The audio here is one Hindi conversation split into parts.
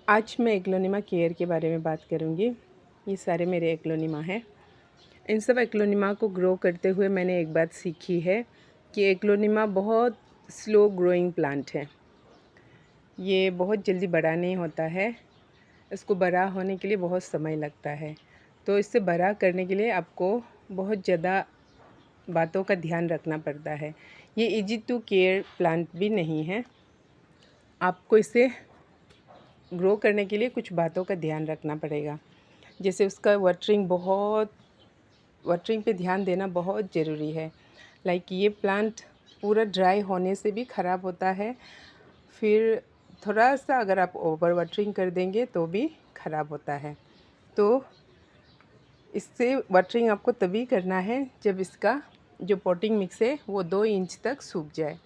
आज मैं एग्लोनिमा केयर के बारे में बात करूंगी। ये सारे मेरे एग्लोनिमा हैं। इन सब एग्लोनिमा को ग्रो करते हुए मैंने एक बात सीखी है कि एग्लोनिमा बहुत स्लो ग्रोइंग प्लांट है। ये बहुत जल्दी बड़ा नहीं होता है। इसको बड़ा होने के लिए बहुत समय लगता है। तो इससे बड़ा करने के लिए आपको बहुत ज़्यादा बातों का ध्यान रखना पड़ता है। ये इजी टू केयर प्लांट भी नहीं है। आपको इसे ग्रो करने के लिए कुछ बातों का ध्यान रखना पड़ेगा। जैसे उसका वाटरिंग पे ध्यान देना बहुत ज़रूरी है। लाइक ये प्लांट पूरा ड्राई होने से भी ख़राब होता है। फिर थोड़ा सा अगर आप ओवर वाटरिंग कर देंगे तो भी ख़राब होता है। तो इससे वाटरिंग आपको तभी करना है जब इसका जो पॉटिंग मिक्स है वो 2 इंच तक सूख जाए।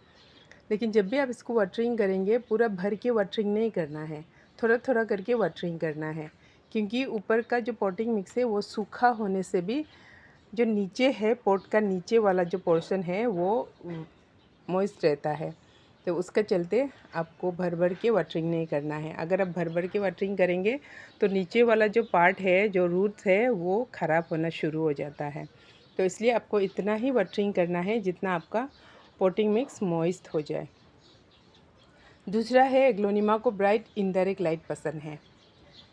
लेकिन जब भी आप इसको वाटरिंग करेंगे पूरा भर के वाटरिंग नहीं करना है, थोड़ा थोड़ा करके वाटरिंग करना है। क्योंकि ऊपर का जो पॉटिंग मिक्स है वो सूखा होने से भी जो नीचे है, पॉट का नीचे वाला जो पोर्शन है वो मॉइस्ट रहता है। तो उसका चलते आपको भर भर के वाटरिंग नहीं करना है। अगर आप भर भर के वाटरिंग करेंगे तो नीचे वाला जो पार्ट है, जो रूट्स है, वो ख़राब होना शुरू हो जाता है। तो इसलिए आपको इतना ही वाटरिंग करना है जितना आपका पॉटिंग मिक्स मॉइस्ट हो जाए। दूसरा है, एग्लोनिमा को ब्राइट इनडायरेक्ट लाइट पसंद है।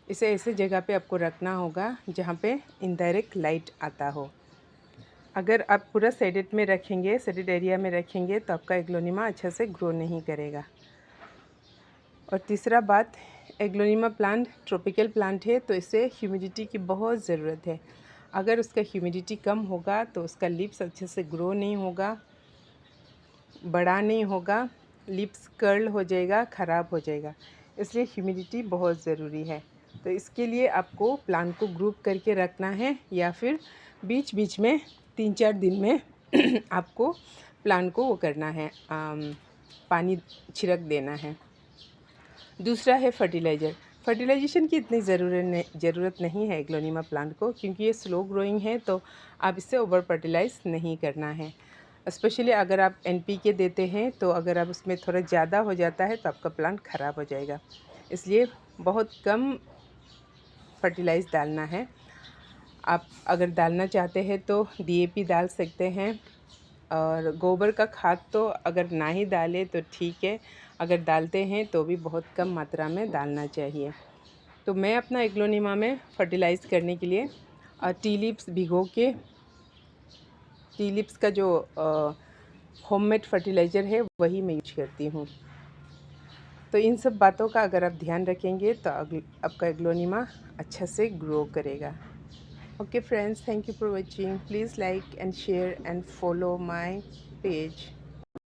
इसे ऐसे जगह पे आपको रखना होगा जहाँ पे इनडायरेक्ट लाइट आता हो। अगर आप पूरा शेडेड में रखेंगे, शेडेड एरिया में रखेंगे तो आपका एग्लोनिमा अच्छा से ग्रो नहीं करेगा। और तीसरा बात, एग्लोनिमा प्लांट ट्रॉपिकल प्लांट है तो इसे ह्यूमिडिटी की बहुत ज़रूरत है। अगर उसका ह्यूमिडिटी कम होगा तो उसका लीव्स अच्छे से ग्रो नहीं होगा, बड़ा नहीं होगा, लिप्स कर्ल हो जाएगा, ख़राब हो जाएगा। इसलिए ह्यूमिडिटी बहुत ज़रूरी है। तो इसके लिए आपको प्लांट को ग्रुप करके रखना है या फिर बीच बीच में 3-4 दिन में आपको प्लांट को वो करना है, पानी छिड़क देना है। दूसरा है फर्टिलाइज़र। फर्टिलाइजेशन की इतनी ज़रूरत नहीं है एग्लोनिमा प्लांट को, क्योंकि ये स्लो ग्रोइंग है तो आप इससे ओवर फर्टिलाइज़ नहीं करना है। स्पेशली अगर आप NPK देते हैं तो अगर आप उसमें थोड़ा ज़्यादा हो जाता है तो आपका प्लांट ख़राब हो जाएगा। इसलिए बहुत कम फर्टिलाइज़ डालना है। आप अगर डालना चाहते हैं तो DAP डाल सकते हैं। और गोबर का खाद तो अगर ना ही डालें तो ठीक है, अगर डालते हैं तो भी बहुत कम मात्रा में डालना चाहिए। तो मैं अपना एग्लोनिमा में फर्टिलाइज़ करने के लिए टी लीव्स भिगो के, टी लीव्स का जो होममेड फर्टिलाइज़र है वही मैं यूज करती हूँ। तो इन सब बातों का अगर आप ध्यान रखेंगे तो आपका एग्लोनिमा अच्छा से ग्रो करेगा। Okay friends, thank you for watching. Please like and share and follow my page.